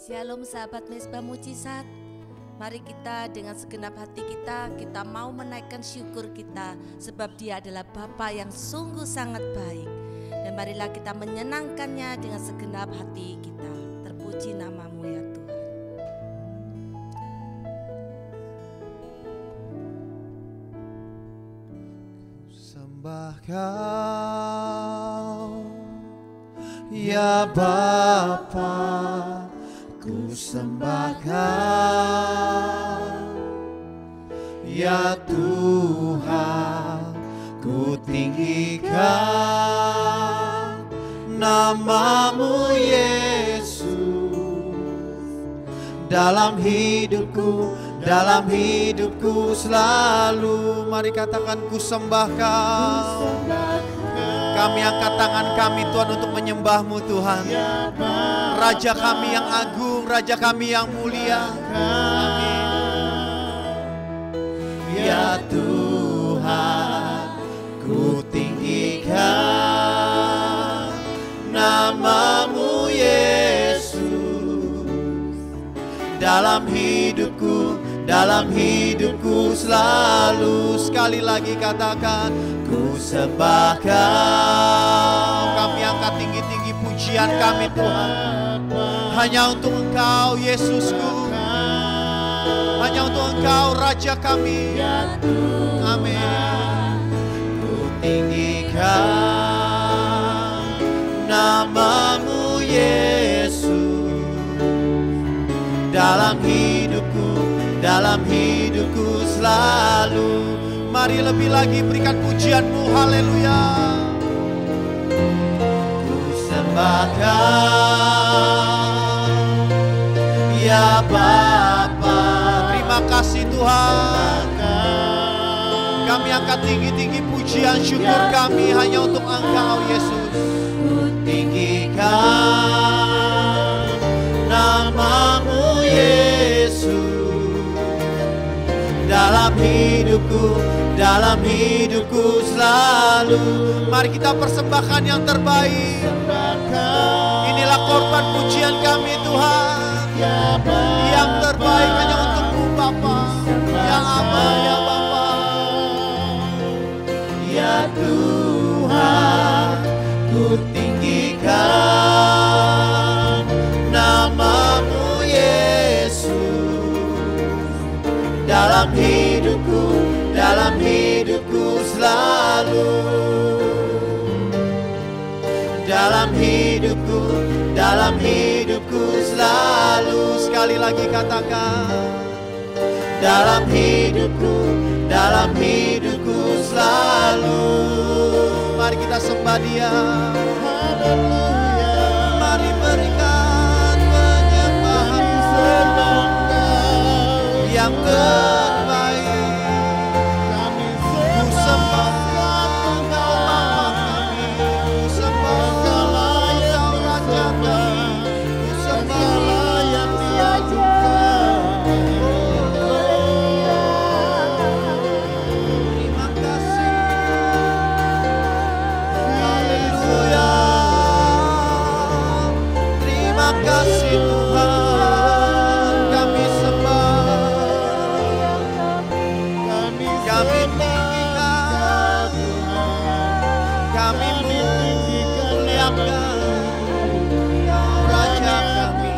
Shalom sahabat Mesbah Mujizat. Mari kita dengan segenap hati kita mau menaikkan syukur kita, sebab Dia adalah Bapa yang sungguh sangat baik. Dan marilah kita menyenangkannya dengan segenap hati kita. Terpuji nama-Mu ya Tuhan. Sembah Kau ya Bapa, ku sembah Kau ya Tuhan, ku tinggikan nama-Mu Yesus. Dalam hidupku selalu. Mari katakan, ku sembah Kau. Kami angkat tangan kami Tuhan untuk menyembah-Mu Tuhan. Raja kami yang agung, Raja kami yang mulia. Amin. Ya Tuhan, ku tinggikan nama-Mu Yesus. Dalam hidupku selalu. Sekali lagi katakan, ku sembah Kau. Kami angkat tinggi-tinggi pujian kami Tuhan, hanya untuk Engkau Yesusku, hanya untuk Engkau Raja kami. Amin. Ku tinggikan nama-Mu Yesus. Dalam hidupku selalu. Mari lebih lagi berikan pujian-Mu, haleluya. Ku sembah Kau ya Bapa. Terima kasih Tuhan. Kami angkat tinggi-tinggi pujian syukur kami hanya untuk Engkau Yesus. Ku tinggikan nama-Mu Yesus. Dalam hidupku selalu. Mari kita persembahkan yang terbaik. Inilah korban pujian kami Tuhan. Yang terbaik hanya untuk-Mu Bapa, ya Aba, ya Bapa. Ya Tuhan, ku tinggikan nama-Mu Yesus. Dalam hidupku selalu. Dalam hidupku selalu. Sekali lagi katakan, dalam hidupku selalu. Mari kita sembah Dia. Haleluya. Mari berikan penyembahan yang terbaik. Ku sembah Engkau Bapa kami, ku sembah Engkau Raja kami, ku sembah yang terima kasih. Haleluya. Terima kasih Tuhan, kami sembah. Kami tinggikan, kami muliakan Raja kami.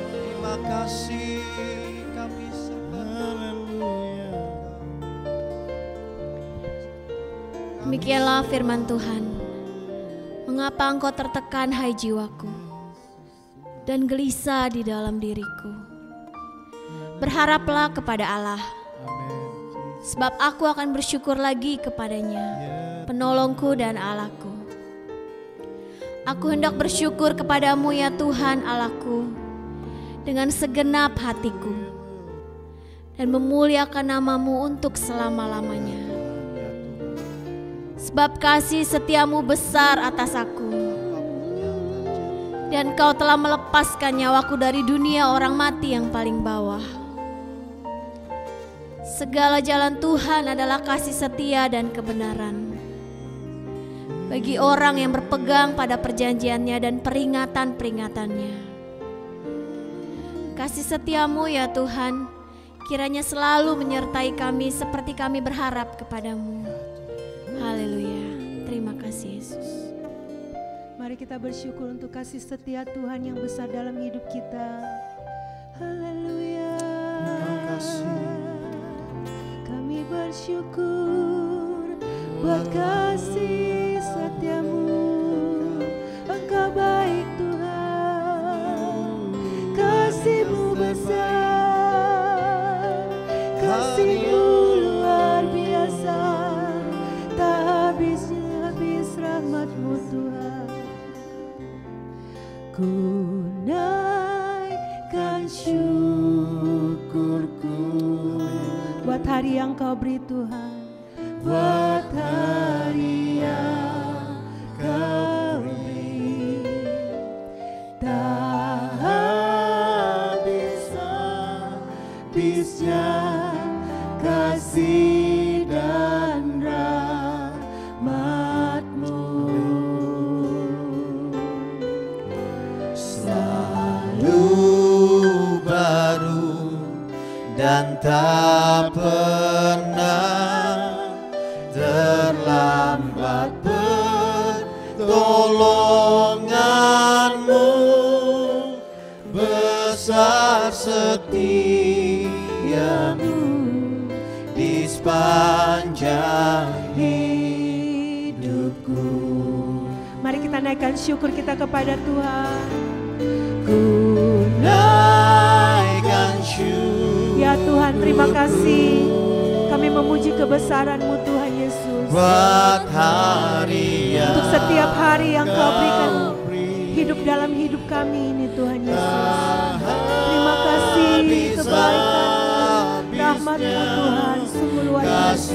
Terima kasih, kami sembah. Demikianlah firman Tuhan. Mengapa engkau tertekan, hai jiwaku, dan gelisah di dalam diriku? Berharaplah kepada Allah, sebab aku akan bersyukur lagi kepadanya, penolongku dan Allahku. Aku hendak bersyukur kepadamu ya Tuhan Allahku dengan segenap hatiku, dan memuliakan namamu untuk selama-lamanya. Sebab kasih setiamu besar atas aku, dan Kau telah melepaskan nyawaku dari dunia orang mati yang paling bawah. Segala jalan Tuhan adalah kasih setia dan kebenaran. bagi orang yang berpegang pada perjanjiannya dan peringatan-peringatannya. Kasih setiamu ya Tuhan, kiranya selalu menyertai kami seperti kami berharap kepadamu. Haleluya. Terima kasih Yesus. Mari kita bersyukur untuk kasih setia Tuhan yang besar dalam hidup kita. Haleluya. Terima kasih. Kami bersyukur buat kasih setiamu. Engkau baik Tuhan, kasih-Mu besar, kasih-Mu luar biasa, tak habis rahmat-Mu Tuhan. Ku naikkan syukurku buat hari yang Kau beri Tuhan, buat hari yang Kau beri. Tak habis-habisnya kasih dan rahmat-Mu. Baru dan tak pernah terlambat pertolongan-Mu, besar setiamu di sepanjang hidupku. Mari kita naikkan syukur kita kepada Tuhan. Ku naikkan syukur. Ya Tuhan, terima kasih. Kami memuji kebesaran-Mu Tuhan Yesus. Buat hari yang Untuk setiap hari yang Kau berikan hidup dalam hidup kami ini Tuhan Yesus. Terima kasih kebaikan-Mu, rahmat-Mu Tuhan, sungguh luar biasa.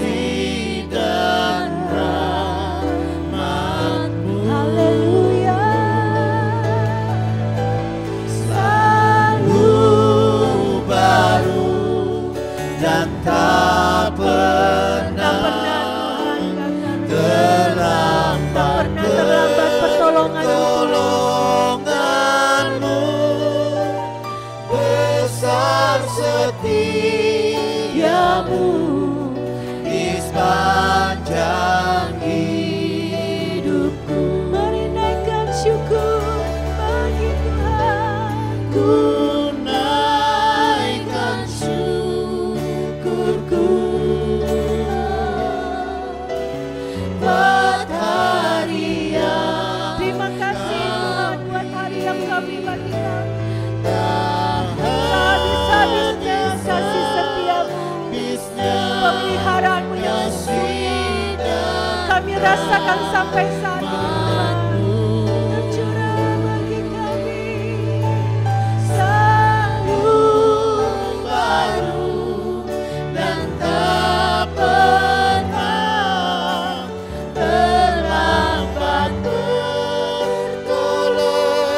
dan rahmat-Mu. Haleluya. Selalu baru dan tak pernah terlambat pertolongan-Mu, besar setiamu di sepanjang hidupku. Mari naikkan syukur bagi Tuhan. Ku naikkan syukurku buat hari yang Terima kasih Tuhan buat hari yang kami bagikan. Habis-habisnya kasih setiamu, pemeliharaanmu yang sesungguhnya kami rasakan sampai saat ini. Tercurah bagi kami, selalu baru dan tak pernah terlambat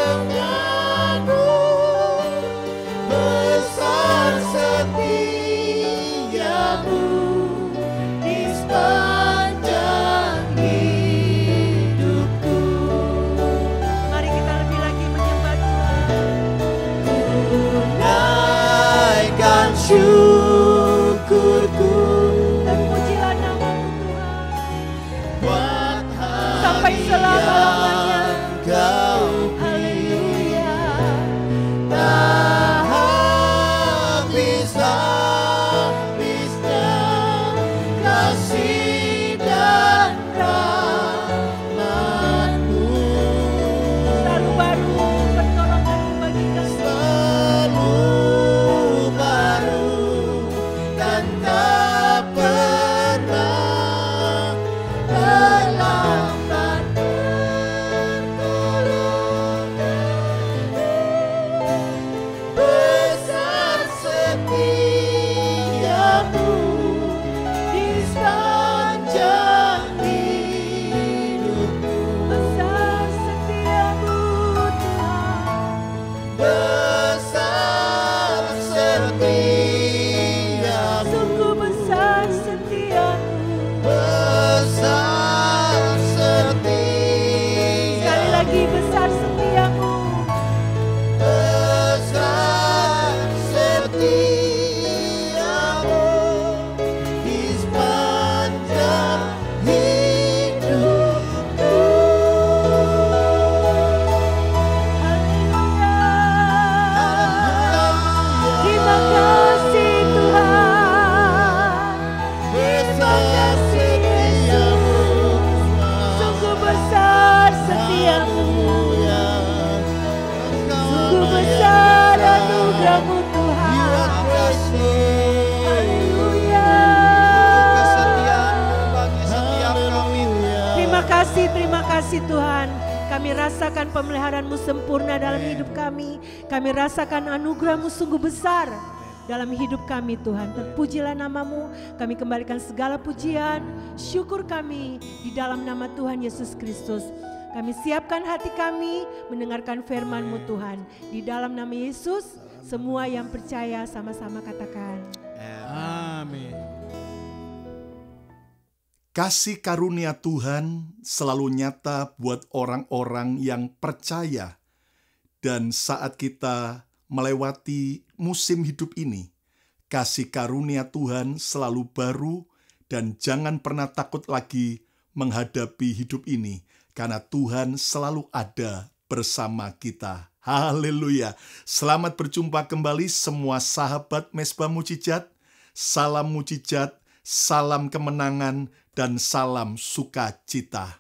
pertolongan-Mu, besar setiamu di sepanjang hidupku. Mari kita lebih lagi menyembah Tuhan. Naikkan syukurku Dan pujilah nama-Mu Tuhan buat sampai hari selama-lamanya. yang Kau Haleluya. tak habis-habisnya kasih dan rahmat-Mu, Selalu baru pertolongan-Mu bagi kami. selalu baru dan tak pernah terlambat Terima kasih Tuhan. Kami rasakan pemeliharaan-Mu sempurna dalam hidup kami. Kami rasakan anugerah-Mu sungguh besar dalam hidup kami Tuhan. Terpujilah nama-Mu. Kami kembalikan segala pujian, syukur kami di dalam nama Tuhan Yesus Kristus. Kami siapkan hati kami mendengarkan firman-Mu Tuhan. Di dalam nama Yesus, semua yang percaya sama-sama katakan. Amin. Kasih karunia Tuhan selalu nyata buat orang-orang yang percaya. Dan saat kita melewati musim hidup ini, kasih karunia Tuhan selalu baru dan jangan pernah takut lagi menghadapi hidup ini. Karena Tuhan selalu ada bersama kita. Haleluya. Selamat berjumpa kembali semua sahabat Mesbah Mujizat. Salam mujizat, salam kemenangan, dan salam sukacita.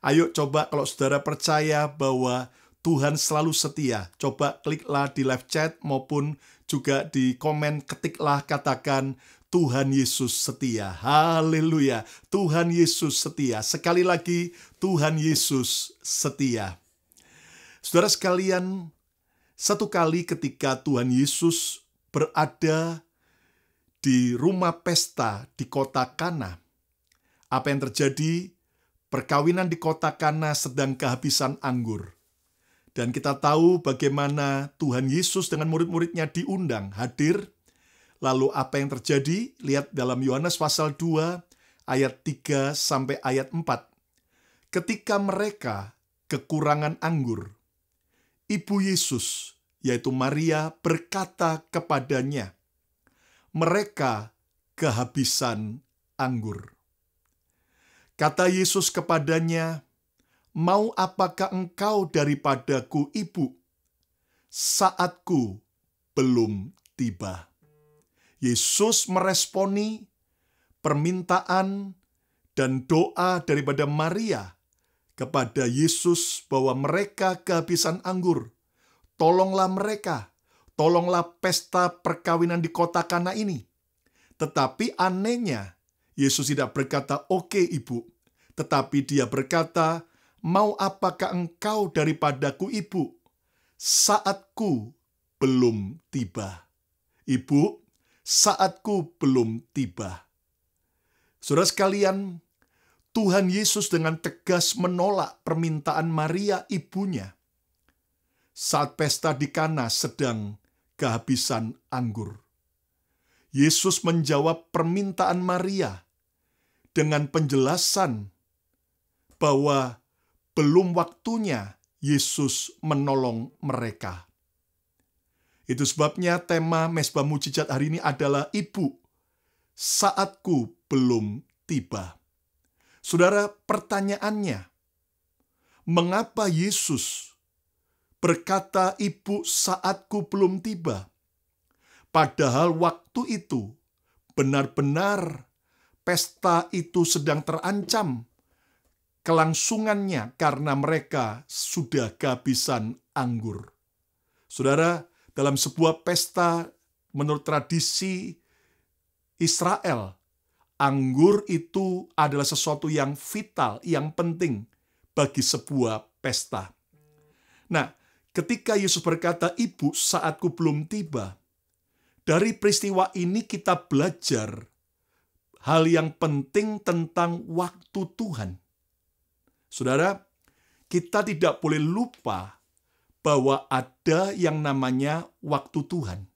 Ayo coba kalau saudara percaya bahwa Tuhan selalu setia, coba kliklah di live chat maupun juga di komen, ketiklah katakan Tuhan Yesus setia. Haleluya, Tuhan Yesus setia. Sekali lagi, Tuhan Yesus setia. Saudara sekalian, satu kali ketika Tuhan Yesus berada di rumah pesta di kota Kana, apa yang terjadi? Perkawinan di kota Kana sedang kehabisan anggur. Dan kita tahu bagaimana Tuhan Yesus dengan murid-muridnya diundang hadir. Lalu apa yang terjadi? Lihat dalam Yohanes pasal 2 ayat 3 sampai ayat 4. Ketika mereka kekurangan anggur, Ibu Yesus, yaitu Maria, berkata kepadanya, mereka kehabisan anggur. Kata Yesus kepadanya, mau apakah engkau daripadaku, Ibu? Saatku belum tiba. Yesus meresponi permintaan dan doa daripada Maria kepada Yesus bahwa mereka kehabisan anggur. Tolonglah mereka. Tolonglah pesta perkawinan di kota Kana ini. Tetapi anehnya, Yesus tidak berkata, oke Ibu. Tetapi dia berkata, mau apakah engkau daripadaku, Ibu? Saatku belum tiba. Ibu, saatku belum tiba. Saudara sekalian, Tuhan Yesus dengan tegas menolak permintaan Maria ibunya saat pesta di Kana sedang kehabisan anggur. Yesus menjawab permintaan Maria dengan penjelasan bahwa belum waktunya Yesus menolong mereka. Itu sebabnya tema Mesbah Mujizat hari ini adalah Ibu, saatku belum tiba. Saudara, pertanyaannya, mengapa Yesus berkata, Ibu, saatku belum tiba? Padahal waktu itu benar-benar pesta itu sedang terancam kelangsungannya karena mereka sudah kehabisan anggur. Saudara, dalam sebuah pesta menurut tradisi Israel, anggur itu adalah sesuatu yang vital, yang penting bagi sebuah pesta. Nah, ketika Yesus berkata, Ibu, saatku belum tiba, dari peristiwa ini kita belajar hal yang penting tentang waktu Tuhan. Saudara, kita tidak boleh lupa bahwa ada yang namanya waktu Tuhan.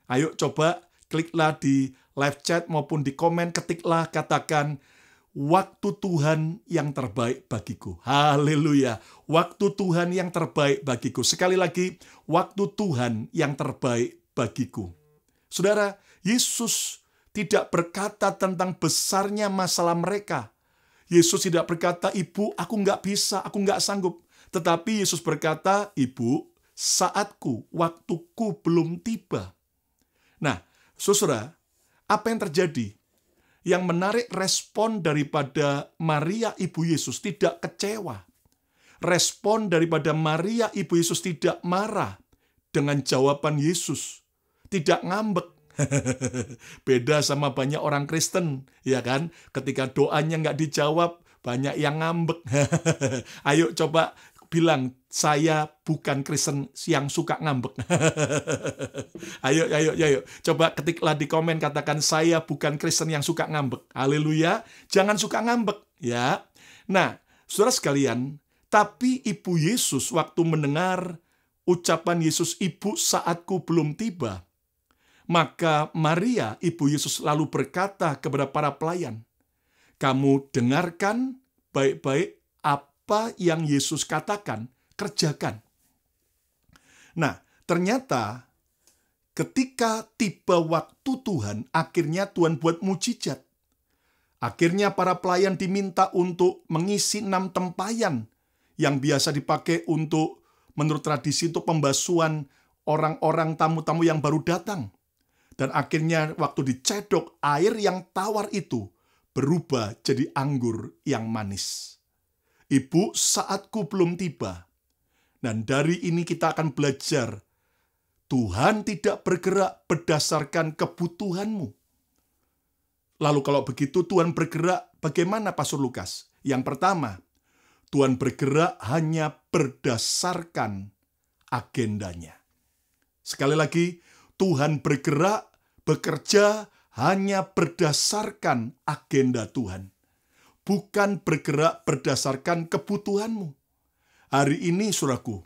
Ayo coba kliklah di live chat maupun di komen, ketiklah katakan, waktu Tuhan yang terbaik bagiku. Haleluya. Waktu Tuhan yang terbaik bagiku. Sekali lagi, waktu Tuhan yang terbaik bagiku. Saudara, Yesus tidak berkata tentang besarnya masalah mereka. Yesus tidak berkata, Ibu, aku nggak bisa, aku nggak sanggup. Tetapi Yesus berkata, Ibu, saatku, waktuku belum tiba. Nah, saudara, apa yang terjadi? Yang menarik respon daripada Maria Ibu Yesus tidak kecewa. Respon daripada Maria Ibu Yesus tidak marah dengan jawaban Yesus. Tidak ngambek. Beda sama banyak orang Kristen, ya kan? Ketika doanya nggak dijawab, banyak yang ngambek. Ayo coba bilang, saya bukan Kristen yang suka ngambek. Ayo. Coba ketiklah di komen, katakan, saya bukan Kristen yang suka ngambek. Haleluya. Jangan suka ngambek, ya. Nah, saudara sekalian, tapi Ibu Yesus waktu mendengar ucapan Yesus, "Ibu, saatku belum tiba," maka Maria, Ibu Yesus, lalu berkata kepada para pelayan, "Kamu dengarkan baik-baik apa yang Yesus katakan, kerjakan." Nah, ternyata ketika tiba waktu Tuhan, akhirnya Tuhan buat mujizat. Akhirnya para pelayan diminta untuk mengisi 6 tempayan yang biasa dipakai untuk, menurut tradisi, untuk pembasuhan orang-orang tamu-tamu yang baru datang. Dan akhirnya waktu dicedok, air yang tawar itu berubah jadi anggur yang manis. "Ibu, saatku belum tiba." Dan dari ini kita akan belajar, Tuhan tidak bergerak berdasarkan kebutuhanmu. Lalu kalau begitu Tuhan bergerak bagaimana, Pastor Lukas? Yang pertama, Tuhan bergerak hanya berdasarkan agendanya. Sekali lagi, Tuhan bergerak, bekerja hanya berdasarkan agenda Tuhan. Bukan bergerak berdasarkan kebutuhanmu. Hari ini, saudaraku,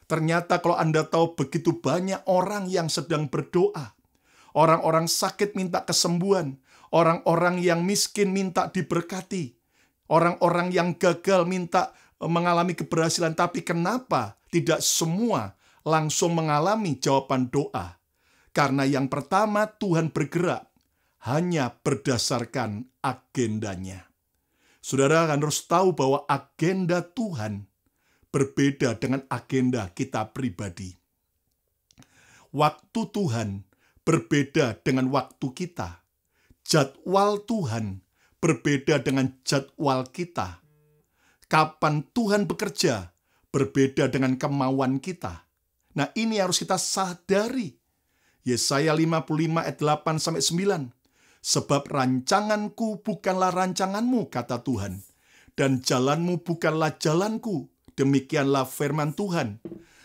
ternyata kalau Anda tahu begitu banyak orang yang sedang berdoa. Orang-orang sakit minta kesembuhan. Orang-orang yang miskin minta diberkati. Orang-orang yang gagal minta mengalami keberhasilan. Tapi kenapa tidak semua langsung mengalami jawaban doa? Karena yang pertama, Tuhan bergerak hanya berdasarkan agendanya. Saudara harus tahu bahwa agenda Tuhan berbeda dengan agenda kita pribadi. Waktu Tuhan berbeda dengan waktu kita. Jadwal Tuhan berbeda dengan jadwal kita. Kapan Tuhan bekerja berbeda dengan kemauan kita. Nah, ini harus kita sadari. Yesaya 55 ayat 8-9. "Sebab rancanganku bukanlah rancanganmu," kata Tuhan, "dan jalanmu bukanlah jalanku. Demikianlah firman Tuhan.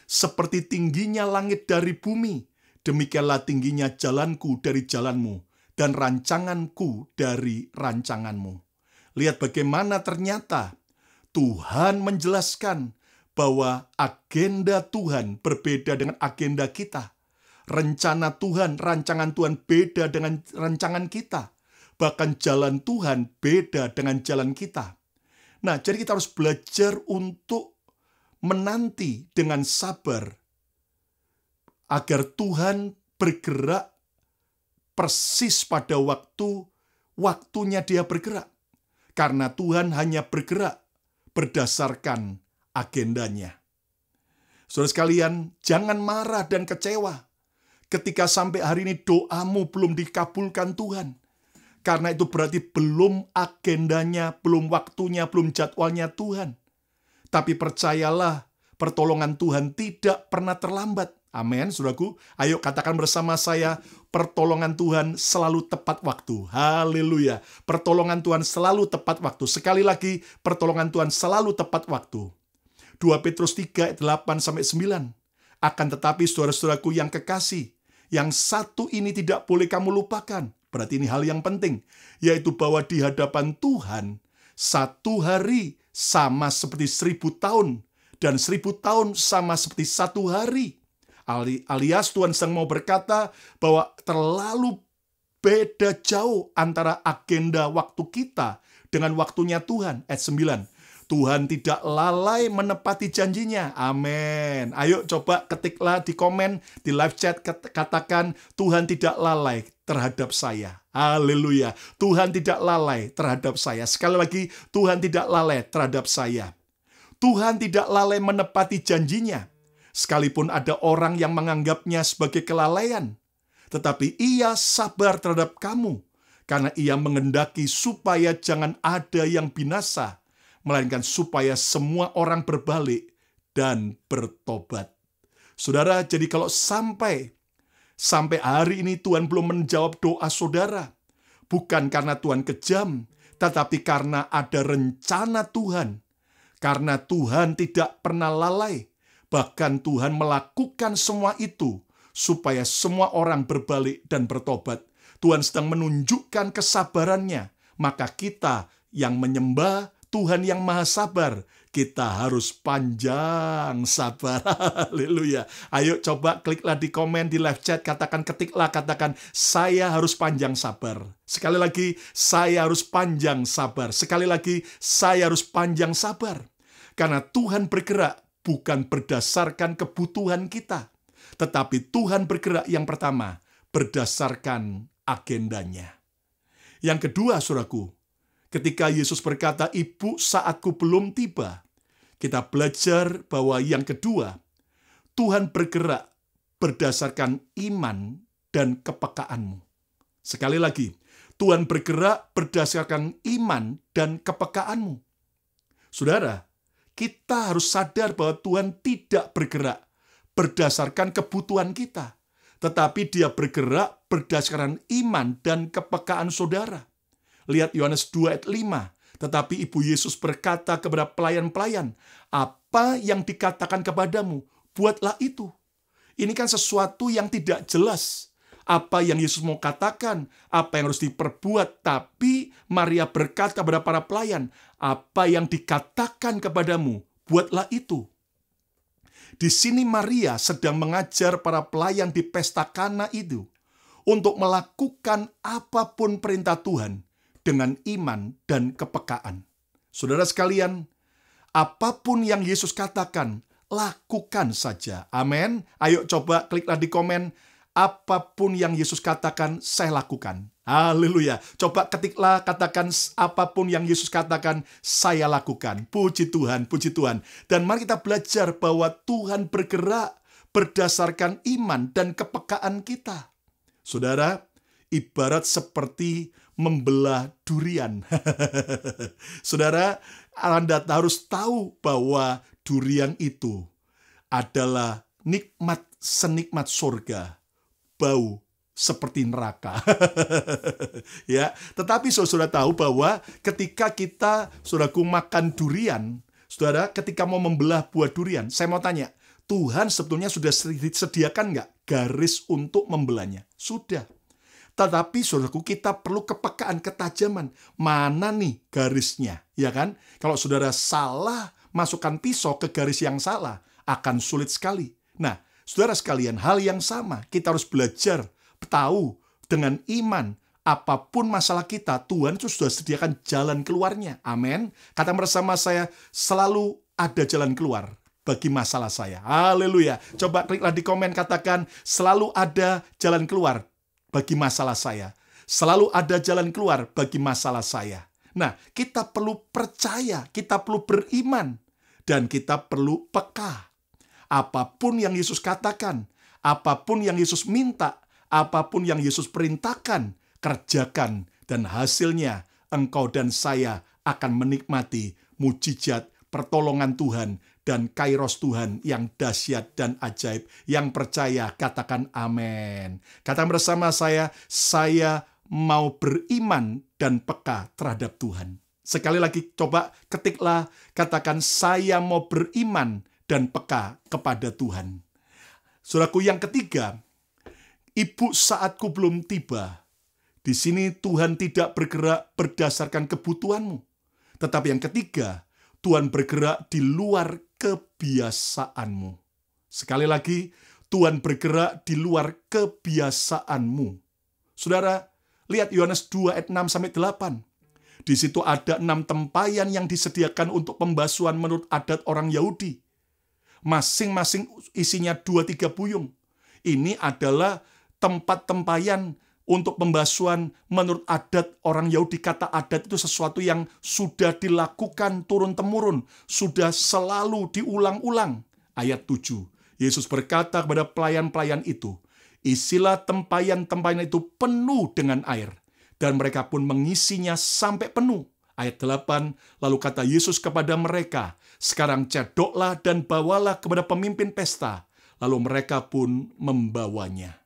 Seperti tingginya langit dari bumi, demikianlah tingginya jalanku dari jalanmu, dan rancanganku dari rancanganmu." Lihat bagaimana ternyata Tuhan menjelaskan bahwa agenda Tuhan berbeda dengan agenda kita. Rencana Tuhan, rancangan Tuhan beda dengan rancangan kita. Bahkan jalan Tuhan beda dengan jalan kita. Nah, jadi kita harus belajar untuk menanti dengan sabar agar Tuhan bergerak persis pada waktunya Dia bergerak. Karena Tuhan hanya bergerak berdasarkan agendanya. Saudara sekalian, jangan marah dan kecewa ketika sampai hari ini doamu belum dikabulkan Tuhan. Karena itu berarti belum agendanya, belum waktunya, belum jadwalnya Tuhan. Tapi percayalah, pertolongan Tuhan tidak pernah terlambat. Amin, saudaraku. Ayo katakan bersama saya, pertolongan Tuhan selalu tepat waktu. Haleluya. Pertolongan Tuhan selalu tepat waktu. Sekali lagi, pertolongan Tuhan selalu tepat waktu. 2 Petrus 3 ayat 8-9. "Akan tetapi saudara-saudaraku yang kekasih, yang satu ini tidak boleh kamu lupakan." Berarti ini hal yang penting, yaitu bahwa di hadapan Tuhan, 1 hari sama seperti 1000 tahun, dan 1000 tahun sama seperti 1 hari. Alias Tuhan sedang mau berkata bahwa terlalu beda jauh antara agenda waktu kita dengan waktunya Tuhan. Ayat 9. Tuhan tidak lalai menepati janjinya. Amin. Ayo coba ketiklah di komen, di live chat, katakan, Tuhan tidak lalai terhadap saya. Haleluya. Tuhan tidak lalai terhadap saya. Sekali lagi, Tuhan tidak lalai terhadap saya. Tuhan tidak lalai menepati janjinya. Sekalipun ada orang yang menganggapnya sebagai kelalaian, tetapi Ia sabar terhadap kamu, karena Ia mengendaki supaya jangan ada yang binasa, melainkan supaya semua orang berbalik dan bertobat. Saudara, jadi kalau sampai hari ini Tuhan belum menjawab doa saudara, bukan karena Tuhan kejam, tetapi karena ada rencana Tuhan. Karena Tuhan tidak pernah lalai, bahkan Tuhan melakukan semua itu supaya semua orang berbalik dan bertobat. Tuhan sedang menunjukkan kesabarannya, maka kita yang menyembah Tuhan yang maha sabar, kita harus panjang sabar. Haleluya. Ayo coba kliklah di komen di live chat, katakan saya harus panjang sabar. Sekali lagi, saya harus panjang sabar. Sekali lagi, saya harus panjang sabar. Karena Tuhan bergerak bukan berdasarkan kebutuhan kita, tetapi Tuhan bergerak yang pertama berdasarkan agendanya. Yang kedua, saudaraku, ketika Yesus berkata, "Ibu, saatku belum tiba," kita belajar bahwa yang kedua, Tuhan bergerak berdasarkan iman dan kepekaanmu. Sekali lagi, Tuhan bergerak berdasarkan iman dan kepekaanmu. Saudara, kita harus sadar bahwa Tuhan tidak bergerak berdasarkan kebutuhan kita, tetapi Dia bergerak berdasarkan iman dan kepekaan saudara. Lihat Yohanes 2 ayat 5. Tetapi Ibu Yesus berkata kepada pelayan-pelayan, "Apa yang dikatakan kepadamu, buatlah itu." Ini kan sesuatu yang tidak jelas. Apa yang Yesus mau katakan, apa yang harus diperbuat. Tapi Maria berkata kepada para pelayan, "Apa yang dikatakan kepadamu, buatlah itu." Di sini Maria sedang mengajar para pelayan di pesta Kana itu untuk melakukan apapun perintah Tuhan dengan iman dan kepekaan. Saudara sekalian, apapun yang Yesus katakan, lakukan saja. Amin. Ayo coba kliklah di komen, apapun yang Yesus katakan, saya lakukan. Haleluya. Coba ketiklah, katakan apapun yang Yesus katakan, saya lakukan. Puji Tuhan, puji Tuhan. Dan mari kita belajar bahwa Tuhan bergerak berdasarkan iman dan kepekaan kita. Saudara, ibarat seperti membelah durian. Saudara, Anda harus tahu bahwa durian itu adalah nikmat senikmat surga, bau seperti neraka. Ya, tetapi saudara tahu bahwa ketika kita, saudaraku, makan durian, saudara, ketika mau membelah buah durian, saya mau tanya, Tuhan sebetulnya sudah sediakan nggak garis untuk membelahnya? Sudah. Tetapi saudaraku, kita perlu kepekaan, ketajaman. Mana nih garisnya, ya kan? Kalau saudara salah masukkan pisau ke garis yang salah, akan sulit sekali. Nah, saudara sekalian, hal yang sama, kita harus belajar, tahu dengan iman, apapun masalah kita, Tuhan itu sudah sediakan jalan keluarnya. Amin. Kata bersama saya, selalu ada jalan keluar bagi masalah saya. Haleluya. Coba kliklah di komen, katakan, selalu ada jalan keluar bagi masalah saya. Selalu ada jalan keluar bagi masalah saya. Nah, kita perlu percaya, kita perlu beriman, dan kita perlu peka. Apapun yang Yesus katakan, apapun yang Yesus minta, apapun yang Yesus perintahkan, kerjakan, dan hasilnya engkau dan saya akan menikmati mujizat pertolongan Tuhan dan kairos Tuhan yang dahsyat dan ajaib. Yang percaya, katakan amin. Katakan bersama saya mau beriman dan peka terhadap Tuhan. Sekali lagi, coba ketiklah, katakan, saya mau beriman dan peka kepada Tuhan. Saudaraku, yang ketiga, Ibu, saatku belum tiba. Di sini Tuhan tidak bergerak berdasarkan kebutuhanmu. Tetapi yang ketiga, Tuhan bergerak di luar kebiasaanmu. Sekali lagi, Tuhan bergerak di luar kebiasaanmu. Saudara, lihat Yohanes 2 ayat 6-8. Di situ ada 6 tempayan yang disediakan untuk pembasuhan menurut adat orang Yahudi. Masing-masing isinya 2-3 buyung. Ini adalah tempat tempayan untuk pembasuhan menurut adat orang Yahudi. Kata adat itu sesuatu yang sudah dilakukan turun-temurun, sudah selalu diulang-ulang. Ayat 7, Yesus berkata kepada pelayan-pelayan itu, isilah tempayan-tempayan itu penuh dengan air, dan mereka pun mengisinya sampai penuh. Ayat 8, lalu kata Yesus kepada mereka, sekarang cedoklah dan bawalah kepada pemimpin pesta. Lalu mereka pun membawanya.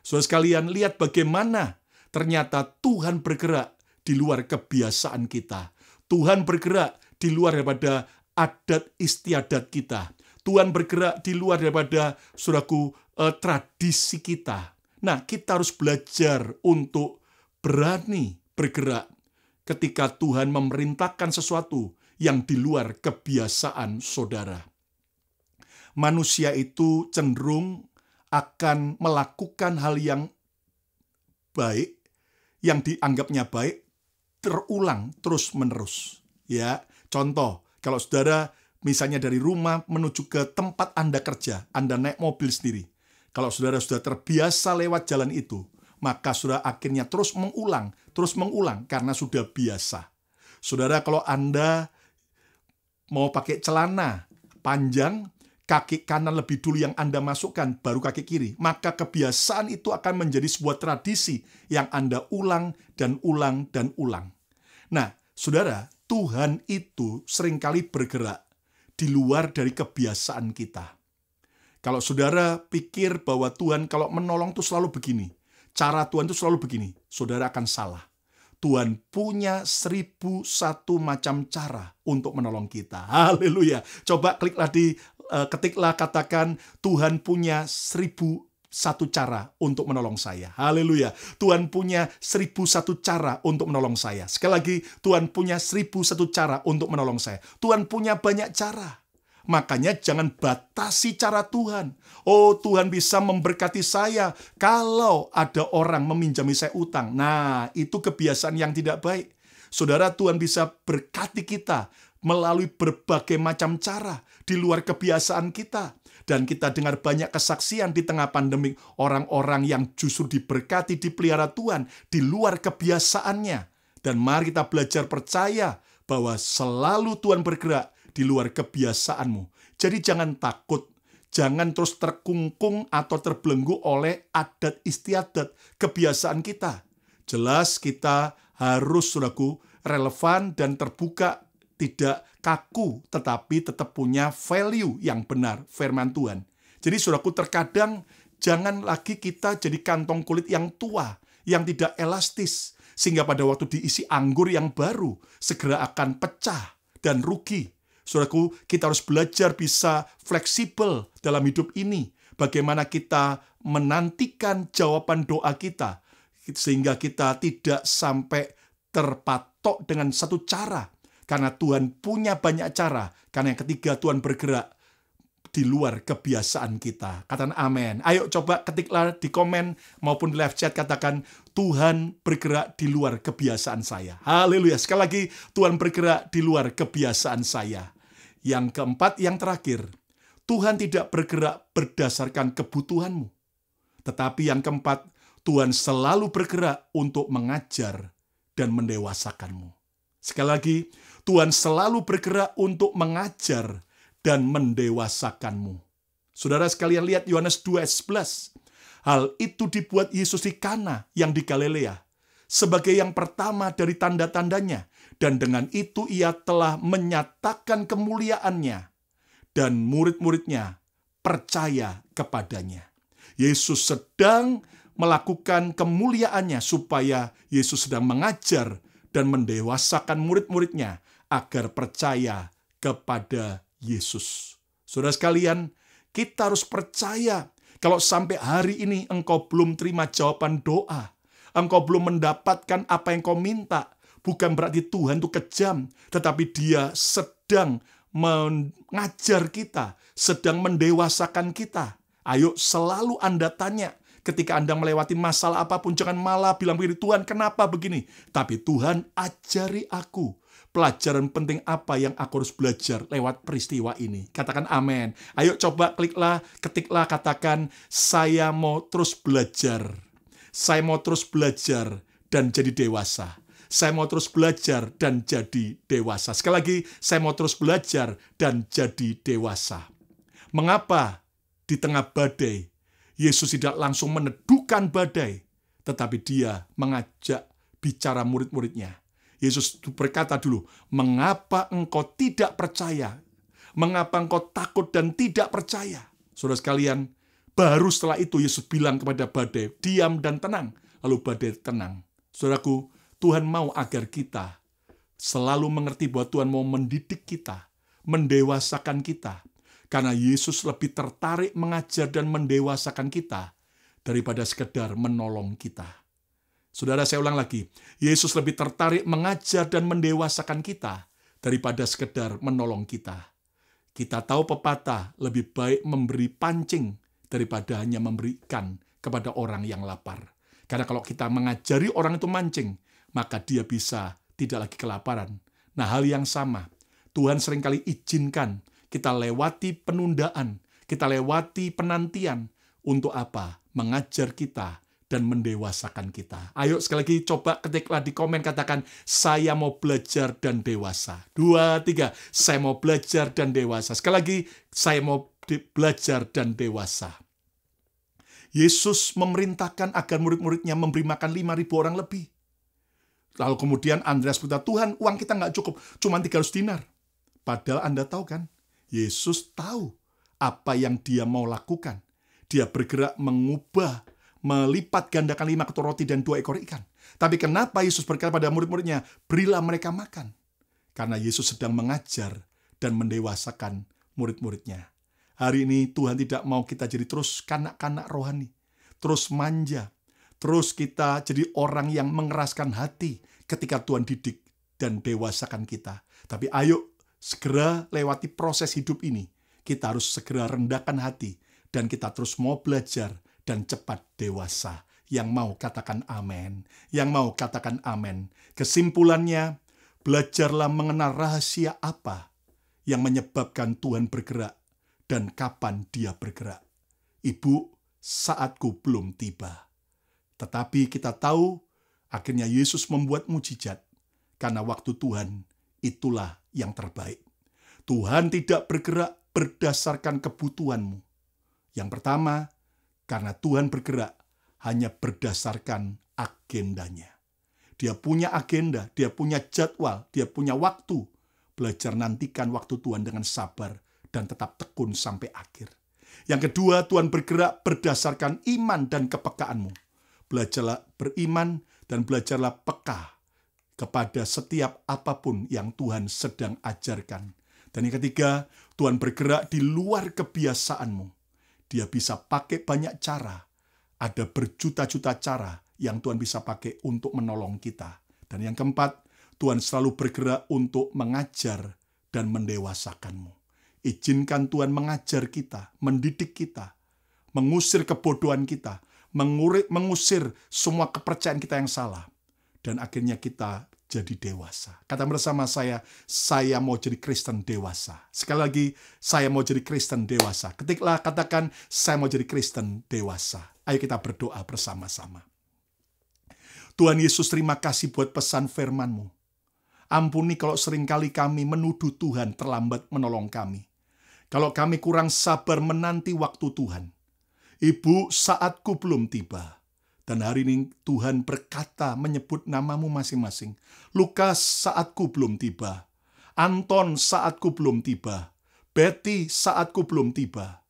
Saudara sekalian, lihat bagaimana ternyata Tuhan bergerak di luar kebiasaan kita. Tuhan bergerak di luar daripada adat istiadat kita. Tuhan bergerak di luar daripada, saudaraku, tradisi kita. Nah, kita harus belajar untuk berani bergerak ketika Tuhan memerintahkan sesuatu yang di luar kebiasaan saudara. Manusia itu cenderung akan melakukan hal yang baik, yang dianggapnya baik, terulang terus-menerus. Ya, contoh, kalau saudara misalnya dari rumah menuju ke tempat Anda kerja, Anda naik mobil sendiri. Kalau saudara sudah terbiasa lewat jalan itu, maka saudara akhirnya terus mengulang karena sudah biasa. Saudara, kalau Anda mau pakai celana panjang, kaki kanan lebih dulu yang Anda masukkan, baru kaki kiri. Maka kebiasaan itu akan menjadi sebuah tradisi yang Anda ulang dan ulang dan ulang. Nah, saudara, Tuhan itu seringkali bergerak di luar dari kebiasaan kita. Kalau saudara pikir bahwa Tuhan kalau menolong itu selalu begini, cara Tuhan itu selalu begini, saudara akan salah. Tuhan punya 1001 macam cara untuk menolong kita. Haleluya. Coba ketiklah katakan, Tuhan punya 1001 cara untuk menolong saya. Haleluya. Tuhan punya 1001 cara untuk menolong saya. Sekali lagi, Tuhan punya 1001 cara untuk menolong saya. Tuhan punya banyak cara. Makanya jangan batasi cara Tuhan. Oh, Tuhan bisa memberkati saya kalau ada orang meminjami saya utang. Nah, itu kebiasaan yang tidak baik. Saudara, Tuhan bisa berkati kita melalui berbagai macam cara di luar kebiasaan kita. Dan kita dengar banyak kesaksian di tengah pandemi, orang-orang yang justru diberkati, dipelihara Tuhan di luar kebiasaannya. Dan mari kita belajar percaya bahwa selalu Tuhan bergerak di luar kebiasaanmu. Jadi jangan takut, jangan terus terkungkung atau terbelenggu oleh adat istiadat kebiasaan kita. Jelas kita harus, saudaraku, relevan dan terbuka, tidak kaku, tetapi tetap punya value yang benar, firman Tuhan. Jadi saudaraku, terkadang jangan lagi kita jadi kantong kulit yang tua, yang tidak elastis, sehingga pada waktu diisi anggur yang baru, segera akan pecah dan rugi. Saudaraku, kita harus belajar bisa fleksibel dalam hidup ini. Bagaimana kita menantikan jawaban doa kita, sehingga kita tidak sampai terpatok dengan satu cara. Karena Tuhan punya banyak cara. Karena yang ketiga, Tuhan bergerak di luar kebiasaan kita. Katakan amin. Ayo coba ketiklah di komen maupun di live chat, katakan, Tuhan bergerak di luar kebiasaan saya. Haleluya. Sekali lagi, Tuhan bergerak di luar kebiasaan saya. Yang keempat, yang terakhir, Tuhan tidak bergerak berdasarkan kebutuhanmu. Tetapi yang keempat, Tuhan selalu bergerak untuk mengajar dan mendewasakanmu. Sekali lagi, Tuhan selalu bergerak untuk mengajar dan mendewasakanmu. Saudara sekalian, lihat Yohanes 2:11. Hal itu dibuat Yesus di Kana yang di Galilea sebagai yang pertama dari tanda-tandanya, dan dengan itu ia telah menyatakan kemuliaannya, dan murid-muridnya percaya kepadanya. Yesus sedang melakukan kemuliaannya supaya Yesus sedang mengajar dan mendewasakan murid-muridnya agar percaya kepada Yesus. Saudara sekalian, kita harus percaya kalau sampai hari ini engkau belum terima jawaban doa, engkau belum mendapatkan apa yang kau minta, bukan berarti Tuhan itu kejam, tetapi Dia sedang mengajar kita, sedang mendewasakan kita. Ayo selalu Anda tanya, ketika Anda melewati masalah apapun, jangan malah bilang begini, Tuhan kenapa begini? Tapi Tuhan, ajari aku pelajaran penting apa yang aku harus belajar lewat peristiwa ini. Katakan amin. Ayo coba ketiklah, katakan, saya mau terus belajar. Saya mau terus belajar dan jadi dewasa. Saya mau terus belajar dan jadi dewasa. Sekali lagi, saya mau terus belajar dan jadi dewasa. Mengapa di tengah badai, Yesus tidak langsung meneduhkan badai, tetapi Dia mengajak bicara murid-muridnya. Yesus berkata dulu, mengapa engkau tidak percaya? Mengapa engkau takut dan tidak percaya? Saudara sekalian, baru setelah itu Yesus bilang kepada badai, diam dan tenang. Lalu badai tenang. Saudaraku, Tuhan mau agar kita selalu mengerti bahwa Tuhan mau mendidik kita, mendewasakan kita. Karena Yesus lebih tertarik mengajar dan mendewasakan kita daripada sekedar menolong kita. Saudara, saya ulang lagi. Yesus lebih tertarik mengajar dan mendewasakan kita daripada sekedar menolong kita. Kita tahu pepatah, lebih baik memberi pancing daripada hanya memberikan kepada orang yang lapar. Karena kalau kita mengajari orang itu mancing, maka dia bisa tidak lagi kelaparan. Nah, hal yang sama, Tuhan seringkali izinkan kita lewati penundaan, kita lewati penantian. Untuk apa? Mengajar kita dan mendewasakan kita. Ayo sekali lagi coba ketiklah di komen, katakan, saya mau belajar dan dewasa. 2, 3, saya mau belajar dan dewasa. Sekali lagi, saya mau belajar dan dewasa. Yesus memerintahkan agar murid-muridnya memberi makan 5.000 orang lebih. Lalu kemudian Andreas berkata, Tuhan, uang kita nggak cukup, cuma 300 dinar. Padahal Anda tahu kan, Yesus tahu apa yang dia mau lakukan. Dia bergerak mengubah, melipat gandakan 5 ketur roti dan 2 ekor ikan. Tapi kenapa Yesus berkata pada murid-muridnya, berilah mereka makan? Karena Yesus sedang mengajar dan mendewasakan murid-muridnya. Hari ini Tuhan tidak mau kita jadi terus kanak-kanak rohani, terus manja, terus kita jadi orang yang mengeraskan hati ketika Tuhan didik dan dewasakan kita. Tapi ayo segera lewati proses hidup ini. Kita harus segera rendahkan hati dan kita terus mau belajar dan cepat dewasa. Yang mau katakan amin. Yang mau katakan amin. Kesimpulannya, belajarlah mengenal rahasia apa yang menyebabkan Tuhan bergerak dan kapan dia bergerak. Ibu, saatku belum tiba. Tetapi kita tahu akhirnya Yesus membuat mujizat karena waktu Tuhan itulah yang terbaik. Tuhan tidak bergerak berdasarkan kebutuhanmu. Yang pertama, karena Tuhan bergerak hanya berdasarkan agendanya. Dia punya agenda, dia punya jadwal, dia punya waktu. Belajar nantikan waktu Tuhan dengan sabar dan tetap tekun sampai akhir. Yang kedua, Tuhan bergerak berdasarkan iman dan kepekaanmu. Belajarlah beriman dan belajarlah peka kepada setiap apapun yang Tuhan sedang ajarkan. Dan yang ketiga, Tuhan bergerak di luar kebiasaanmu. Dia bisa pakai banyak cara. Ada berjuta-juta cara yang Tuhan bisa pakai untuk menolong kita. Dan yang keempat, Tuhan selalu bergerak untuk mengajar dan mendewasakanmu. Izinkan Tuhan mengajar kita, mendidik kita, mengusir kebodohan kita, mengusir semua kepercayaan kita yang salah. Dan akhirnya kita jadi dewasa. Kata bersama saya mau jadi Kristen dewasa. Sekali lagi, saya mau jadi Kristen dewasa. Ketiklah, katakan, saya mau jadi Kristen dewasa. Ayo kita berdoa bersama-sama. Tuhan Yesus, terima kasih buat pesan firman-Mu. Ampuni kalau seringkali kami menuduh Tuhan terlambat menolong kami. Kalau kami kurang sabar menanti waktu Tuhan. Ibu, saatku belum tiba. Dan hari ini Tuhan berkata menyebut namamu masing-masing. Lukas, saatku belum tiba. Anton, saatku belum tiba. Betty, saatku belum tiba.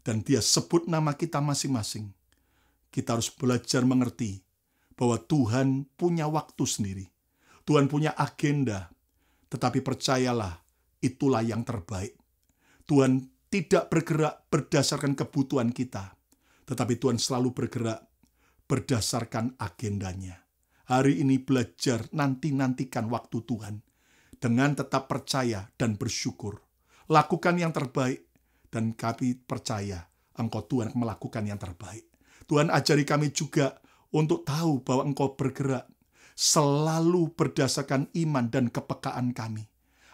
Dan dia sebut nama kita masing-masing. Kita harus belajar mengerti bahwa Tuhan punya waktu sendiri. Tuhan punya agenda. Tetapi percayalah, itulah yang terbaik. Tuhan tidak bergerak berdasarkan kebutuhan kita. Tetapi Tuhan selalu bergerak berdasarkan agendanya. Hari ini belajar nantikan waktu Tuhan. Dengan tetap percaya dan bersyukur. Lakukan yang terbaik. Dan kami percaya Engkau Tuhan melakukan yang terbaik. Tuhan ajari kami juga untuk tahu bahwa Engkau bergerak selalu berdasarkan iman dan kepekaan kami.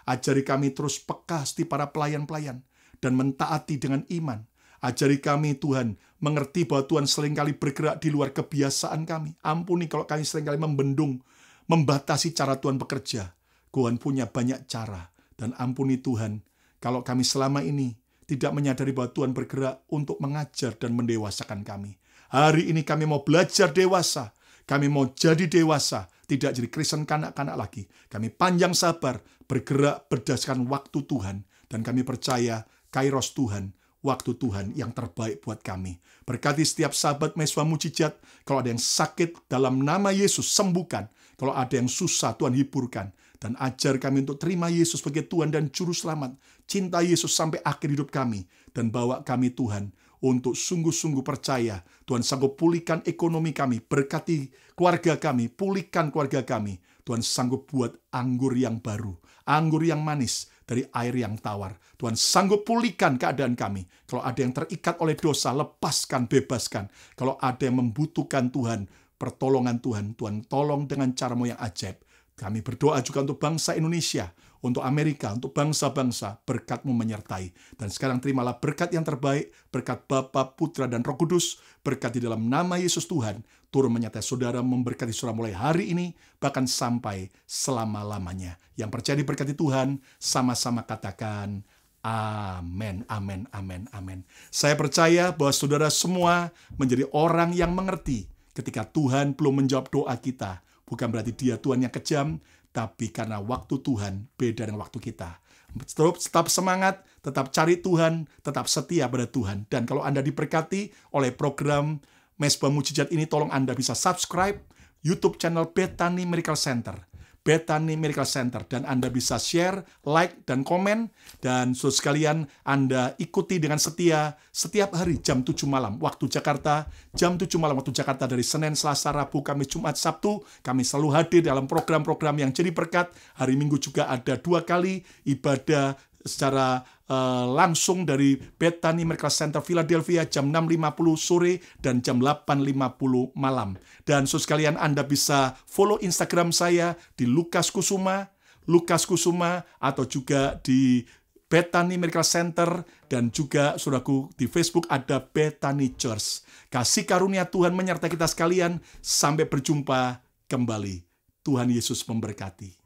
Ajari kami terus peka seperti para pelayan-pelayan dan mentaati dengan iman. Ajari kami Tuhan mengerti bahwa Tuhan seringkali bergerak di luar kebiasaan kami. Ampuni kalau kami seringkali membendung, membatasi cara Tuhan bekerja. Tuhan punya banyak cara. Dan ampuni Tuhan kalau kami selama ini tidak menyadari bahwa Tuhan bergerak untuk mengajar dan mendewasakan kami. Hari ini kami mau belajar dewasa. Kami mau jadi dewasa, tidak jadi Kristen kanak-kanak lagi. Kami panjang sabar, bergerak berdasarkan waktu Tuhan. Dan kami percaya kairos Tuhan, waktu Tuhan yang terbaik buat kami. Berkati setiap sahabat mahasiswa mujizat, kalau ada yang sakit dalam nama Yesus, sembuhkan. Kalau ada yang susah, Tuhan hiburkan. Dan ajar kami untuk terima Yesus sebagai Tuhan dan Juru Selamat. Cinta Yesus sampai akhir hidup kami. Dan bawa kami Tuhan untuk sungguh-sungguh percaya. Tuhan sanggup pulihkan ekonomi kami. Berkati keluarga kami. Pulihkan keluarga kami. Tuhan sanggup buat anggur yang baru. Anggur yang manis dari air yang tawar. Tuhan sanggup pulihkan keadaan kami. Kalau ada yang terikat oleh dosa, lepaskan, bebaskan. Kalau ada yang membutuhkan Tuhan, pertolongan Tuhan, Tuhan tolong dengan cara-Mu yang ajaib. Kami berdoa juga untuk bangsa Indonesia, untuk Amerika, untuk bangsa-bangsa, berkat-Mu menyertai. Dan sekarang terimalah berkat yang terbaik, berkat Bapa, Putra, dan Roh Kudus, berkat di dalam nama Yesus Tuhan, turun menyertai saudara, memberkati saudara mulai hari ini, bahkan sampai selama-lamanya. Yang percaya diberkati Tuhan, sama-sama katakan, amin, amin, amin, amin. Saya percaya bahwa saudara semua menjadi orang yang mengerti ketika Tuhan belum menjawab doa kita. Bukan berarti dia Tuhan yang kejam, tapi karena waktu Tuhan beda dengan waktu kita. Tetap semangat, tetap cari Tuhan, tetap setia pada Tuhan. Dan kalau Anda diberkati oleh program Mesbah Mujizat ini, tolong Anda bisa subscribe YouTube channel Bethany Miracle Center. Bethany Miracle Center. Dan Anda bisa share, like, dan komen. Dan saudara sekalian, Anda ikuti dengan setia setiap hari jam 7 malam waktu Jakarta. Jam 7 malam waktu Jakarta dari Senin, Selasa, Rabu, Kamis, Jumat, Sabtu. Kami selalu hadir dalam program-program yang jadi berkat. Hari Minggu juga ada 2 kali ibadah secara langsung dari Bethany Miracle Center Philadelphia jam 6.50 sore dan jam 8.50 malam. Dan saudara sekalian, Anda bisa follow Instagram saya di Lukas Kusuma, atau juga di Bethany Miracle Center, dan juga saudaraku di Facebook ada Bethany Church. Kasih karunia Tuhan menyertai kita sekalian. Sampai berjumpa kembali. Tuhan Yesus memberkati.